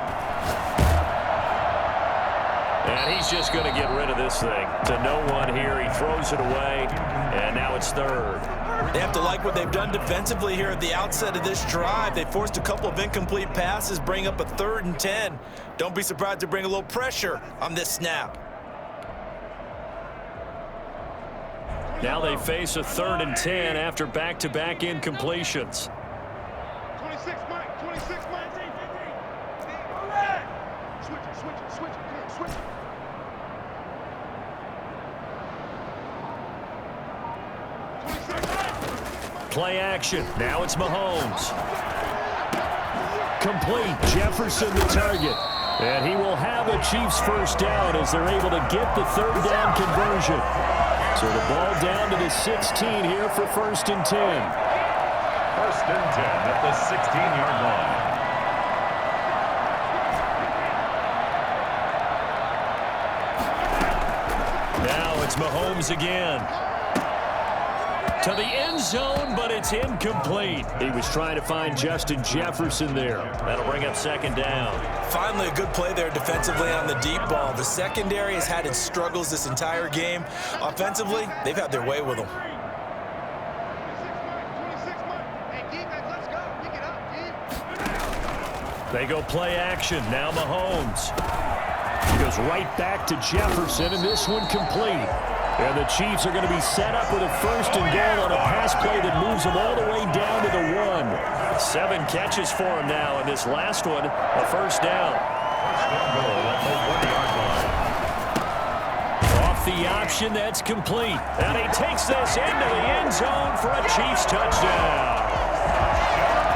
And he's just going to get rid of this thing. To no one here. He throws it away, and now it's third. They have to like what they've done defensively here at the outset of this drive. They forced a couple of incomplete passes, bring up a 3rd and 10. Don't be surprised to bring a little pressure on this snap. Now they face a 3rd and 10 after back-to-back incompletions. 26, Mike. 26, Mike. Switch it. Come on, switch it. Play action. Now it's Mahomes. Complete. Jefferson the target. And he will have a Chiefs first down as they're able to get the 3rd down conversion. So the ball down to the 16 here for 1st and 10. 1st and 10 at the 16-yard line. Now it's Mahomes again. To the end zone, but it's incomplete. He was trying to find Justin Jefferson there. That'll bring up second down. Finally, a good play there defensively on the deep ball. The secondary has had its struggles this entire game. Offensively, they've had their way with them. 26, Mike. Hey, defense, let's go. Pick it up, dude. They go play action. Now Mahomes. He goes right back to Jefferson, and this one complete. And the Chiefs are going to be set up with a 1st and goal on a pass play that moves them all the way down to the 1. 7 catches for him now, and this last one, a 1st down. Off the option, that's complete. And he takes this into the end zone for a Chiefs touchdown.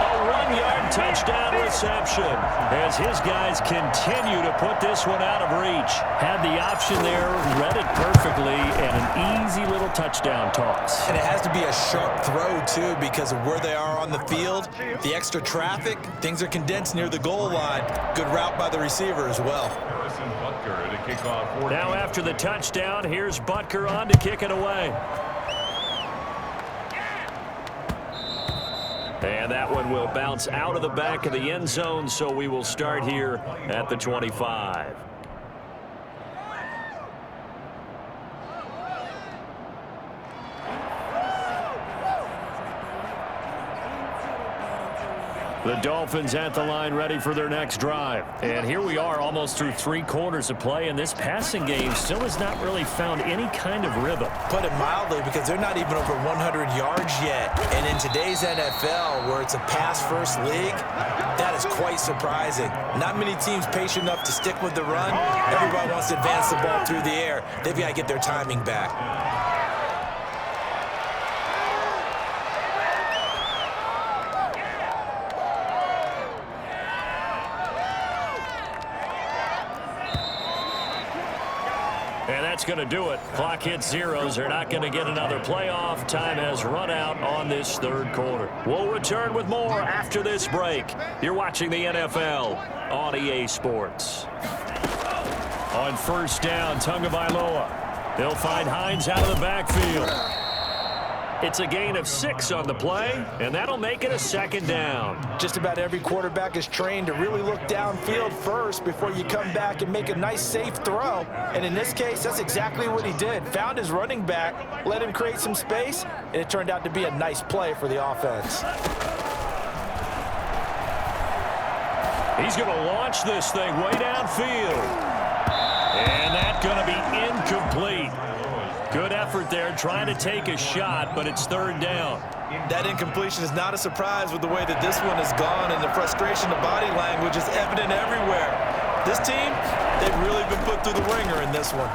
A 1-yard touchdown reception as his guys continue to put this one out of reach. Had the option there, read it perfectly, and an easy little touchdown toss. And it has to be a sharp throw, too, because of where they are on the field. The extra traffic, things are condensed near the goal line. Good route by the receiver as well. Now after the touchdown, here's Butker on to kick it away. And that one will bounce out of the back of the end zone, so we will start here at the 25. The Dolphins at the line ready for their next drive. And here we are almost through 3 quarters of play, and this passing game still has not really found any kind of rhythm. Put it mildly, because they're not even over 100 yards yet. And in today's NFL, where it's a pass-first league, that is quite surprising. Not many teams patient enough to stick with the run. Everybody wants to advance the ball through the air. They've got to get their timing back. That's going to do it. Clock hits zeros. They're not going to get another playoff. Time has run out on this 3rd quarter. We'll return with more after this break. You're watching the NFL on EA Sports. On 1st down, Tagovailoa. They'll find Hines out of the backfield. It's a gain of 6 on the play, and that'll make it a 2nd down. Just about every quarterback is trained to really look downfield first before you come back and make a nice, safe throw. And in this case, that's exactly what he did. Found his running back, let him create some space, and it turned out to be a nice play for the offense. He's going to launch this thing way downfield. And that's going to be incomplete. Good effort there, trying to take a shot, but it's third down. That incompletion is not a surprise with the way that this one has gone, and the frustration of body language is evident everywhere. This team, they've really been put through the ringer in this one.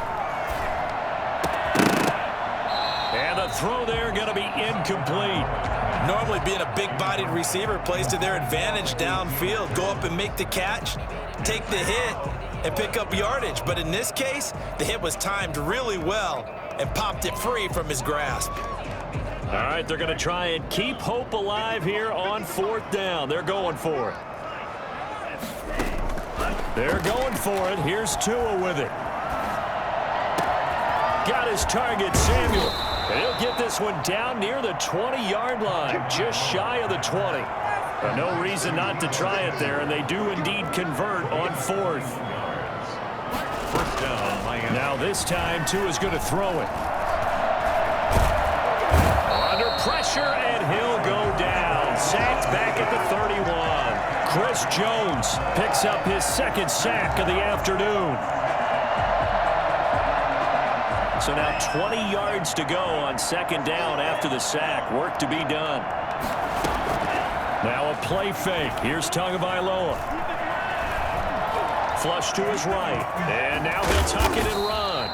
And the throw there going to be incomplete. Normally being a big-bodied receiver plays to their advantage downfield. Go up and make the catch, take the hit, and pick up yardage. But in this case, the hit was timed really well and popped it free from his grasp. All right, they're going to try and keep hope alive here on fourth down. They're going for it. They're going for it. Here's Tua with it. Got his target, Samuel. And he'll get this one down near the 20-yard line, just shy of the 20. But no reason not to try it there, and they do indeed convert on fourth. First down, Miami. Now this time, Tua's going to throw it. Under pressure, and he'll go down. Sacked back at the 31. Chris Jones picks up his second sack of the afternoon. So now 20 yards to go on second down after the sack. Work to be done. Now a play fake. Here's Tagovailoa. Flush to his right. And now he'll tuck it and run.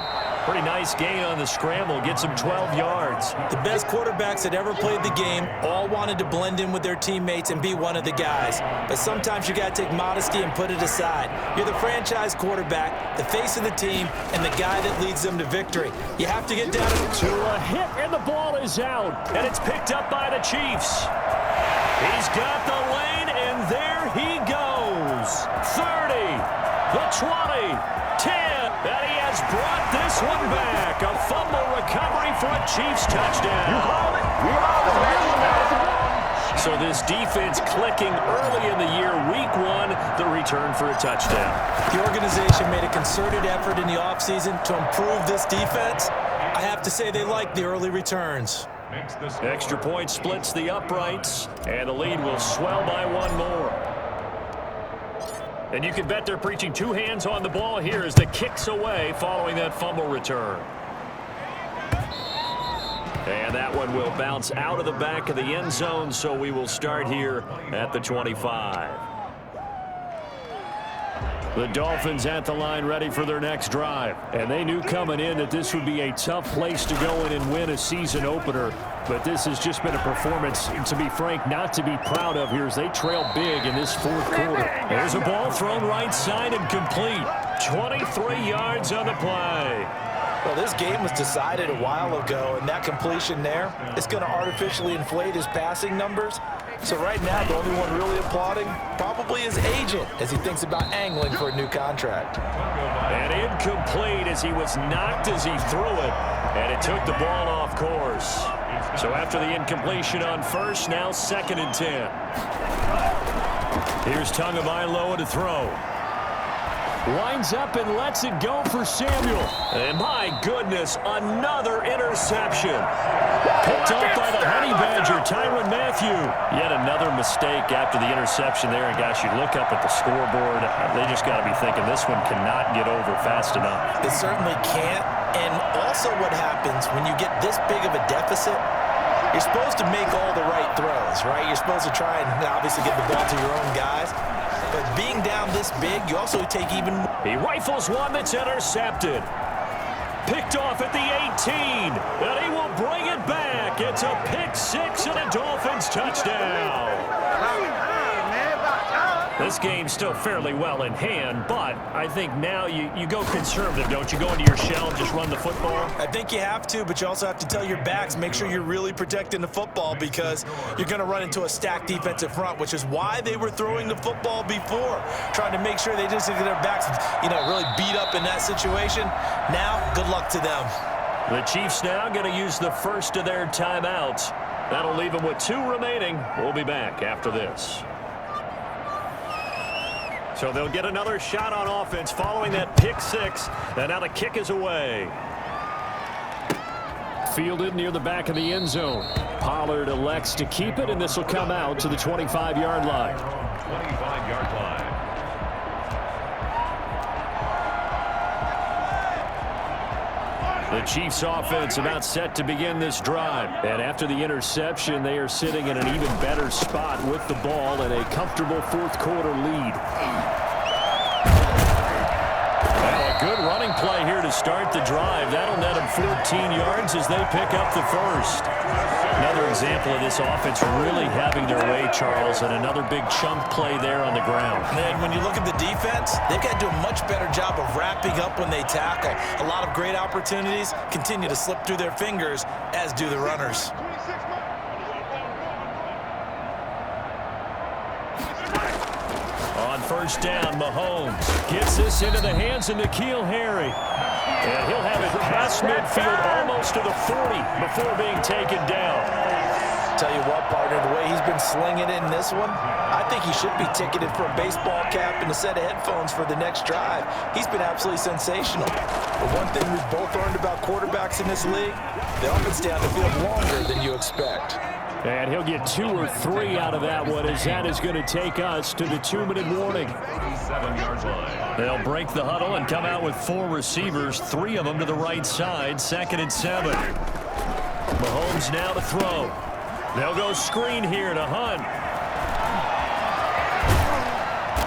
Pretty nice gain on the scramble. Gets him 12 yards. The best quarterbacks that ever played the game all wanted to blend in with their teammates and be one of the guys. But sometimes you got to take modesty and put it aside. You're the franchise quarterback, the face of the team, and the guy that leads them to victory. You have to get down to a hit, and the ball is out. And it's picked up by the Chiefs. He's got the lane, and there he goes. 30, the 20, 10. And he has brought this one back. A fumble recovery for a Chiefs touchdown. You called it. We called it. So this defense clicking early in the year, week one, the return for a touchdown. The organization made a concerted effort in the offseason to improve this defense. I have to say they like the early returns. Extra point splits the uprights, and the lead will swell by one more. And you can bet they're preaching two hands on the ball here as the kick's away following that fumble return. And that one will bounce out of the back of the end zone, so we will start here at the 25. The Dolphins at the line ready for their next drive. And they knew coming in that this would be a tough place to go in and win a season opener. But this has just been a performance, to be frank, not to be proud of here as they trail big in this fourth quarter. There's a ball thrown right side and complete. 23 yards on the play. Well, this game was decided a while ago, and that completion there is going to artificially inflate his passing numbers. So right now, the only one really applauding probably his agent as he thinks about angling for a new contract. And incomplete as he was knocked as he threw it, and it took the ball off course. So after the incompletion on first, now 2nd and 10. Here's Tagovailoa to throw. Winds up and lets it go for Samuel. And my goodness, another interception. Picked up by the Honey Badger, Tyrann Mathieu. Yet another mistake after the interception there. And gosh, you look up at the scoreboard, they just got to be thinking this one cannot get over fast enough. It certainly can't. And also what happens when you get this big of a deficit, you're supposed to make all the right throws, right? You're supposed to try and obviously get the ball to your own guys. But being down this big, you also take even more. He rifles one that's intercepted. Picked off at the 18. And he will bring it back. It's a pick six and a Dolphins touchdown. This game's still fairly well in hand, but I think now you go conservative, don't you? Go into your shell and just run the football? I think you have to, but you also have to tell your backs, make sure you're really protecting the football because you're going to run into a stacked defensive front, which is why they were throwing the football before, trying to make sure they just get their backs, really beat up in that situation. Now, good luck to them. The Chiefs now going to use the first of their timeouts. That'll leave them with 2 remaining. We'll be back after this. So they'll get another shot on offense following that pick six. And now the kick is away. Fielded near the back of the end zone. Pollard elects to keep it, and this will come out to the 25-yard line. 25-yard line. The Chiefs offense about set to begin this drive. And after the interception, they are sitting in an even better spot with the ball and a comfortable fourth quarter lead. Well, a good running play here to start the drive. That'll net them 14 yards as they pick up the first. Another example of this offense really having their way, Charles, and another big chunk play there on the ground. And when you look at the defense, they've got to do a much better job of wrapping up when they tackle. A lot of great opportunities continue to slip through their fingers, as do the runners. On first down, Mahomes gets this into the hands of N'Keal Harry. And he'll have it past midfield almost to the 40 before being taken down. Tell you what, partner, the way he's been slinging it in this one, I think he should be ticketed for a baseball cap and a set of headphones for the next drive. He's been absolutely sensational. But one thing we've both learned about quarterbacks in this league, they often stay on the field longer than you expect. And he'll get 2 or 3 out of that one, as that is going to take us to the 2-minute warning. 7-yard line. They'll break the huddle and come out with 4 receivers, 3 of them to the right side, 2nd and 7. Mahomes now to throw. They'll go screen here to Hunt.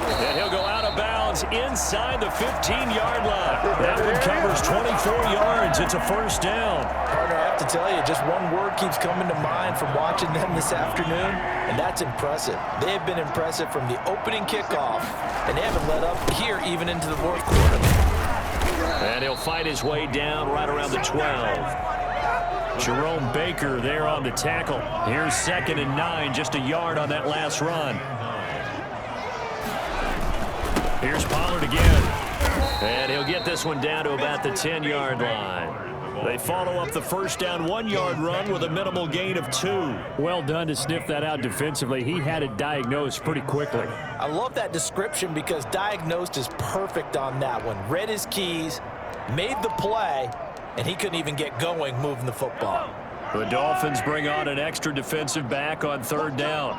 And he'll go out of bounds inside the 15-yard line. That one covers 24 yards. It's a first down. Partner, I have to tell you, just one word keeps coming to mind from watching them this afternoon, and that's impressive. They have been impressive from the opening kickoff, and they haven't let up here even into the fourth quarter. And he'll fight his way down right around the 12. Jerome Baker there on the tackle. Here's 2nd and 9, just a yard on that last run. Here's Pollard again. And he'll get this one down to about the 10-yard line. They follow up the first down 1-yard run with a minimal gain of 2. Well done to sniff that out defensively. He had it diagnosed pretty quickly. I love that description because diagnosed is perfect on that one. Read his keys, made the play, and he couldn't even get going moving the football. The Dolphins bring on an extra defensive back on 3rd down.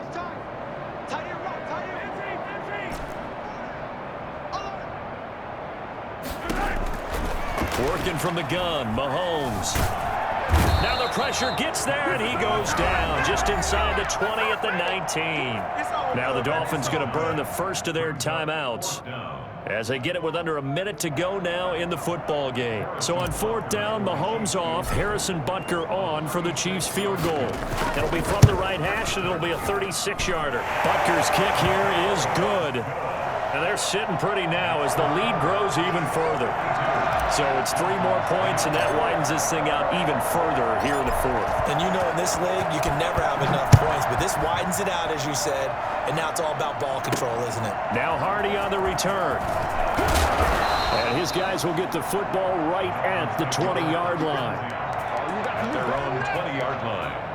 Working from the gun, Mahomes. Now the pressure gets there, and he goes down just inside the 20 at the 19. Now the Dolphins going to burn the first of their timeouts as they get it with under a minute to go now in the football game. So on 4th down, Mahomes off, Harrison Butker on for the Chiefs field goal. It'll be from the right hash, and it'll be a 36-yarder. Butker's kick here is good. And they're sitting pretty now as the lead grows even further. So it's 3 more points, and that widens this thing out even further here in the 4th. And you know in this league, you can never have enough points, but this widens it out, as you said, and now it's all about ball control, isn't it? Now Hardy on the return. And his guys will get the football right at the 20-yard line. Their own 20-yard line.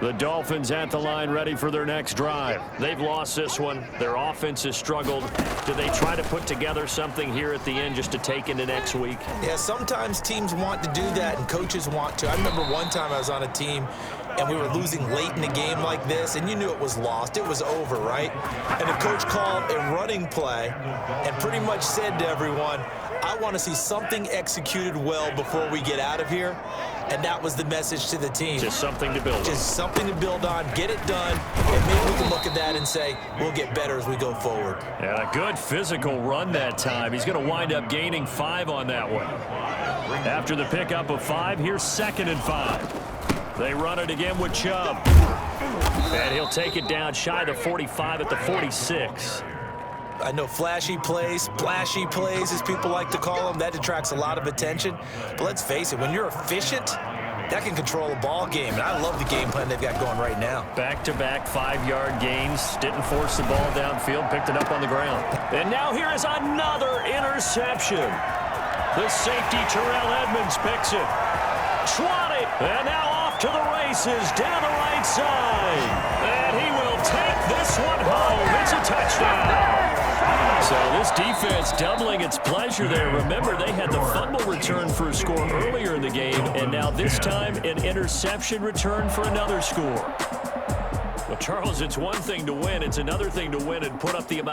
The Dolphins at the line ready for their next drive. They've lost this one. Their offense has struggled. Do they try to put together something here at the end just to take into next week? Yeah, sometimes teams want to do that and coaches want to. I remember one time I was on a team and we were losing late in a game like this, and you knew it was lost. It was over, right? And the coach called a running play and pretty much said to everyone, I want to see something executed well before we get out of here. And that was the message to the team. Just something to build on. Just something to build on, get it done, and maybe we can look at that and say, we'll get better as we go forward. And a good physical run that time. He's going to wind up gaining 5 on that one. After the pickup of 5, here's 2nd and 5. They run it again with Chubb. And he'll take it down shy of the 45 at the 46. I know flashy plays, splashy plays, as people like to call them, that attracts a lot of attention. But let's face it, when you're efficient, that can control a ball game. And I love the game plan they've got going right now. Back-to-back 5-yard gains. Didn't force the ball downfield. Picked it up on the ground. And now here is another interception. The safety, Terrell Edmonds, picks it. 20. And now off to the races down the right side. And he will take this one home. It's a touchdown. So this defense doubling its pleasure there. Remember, they had the fumble return for a score earlier in the game, and now this time an interception return for another score. Well, Charles, it's one thing to win. It's another thing to win and put up the amount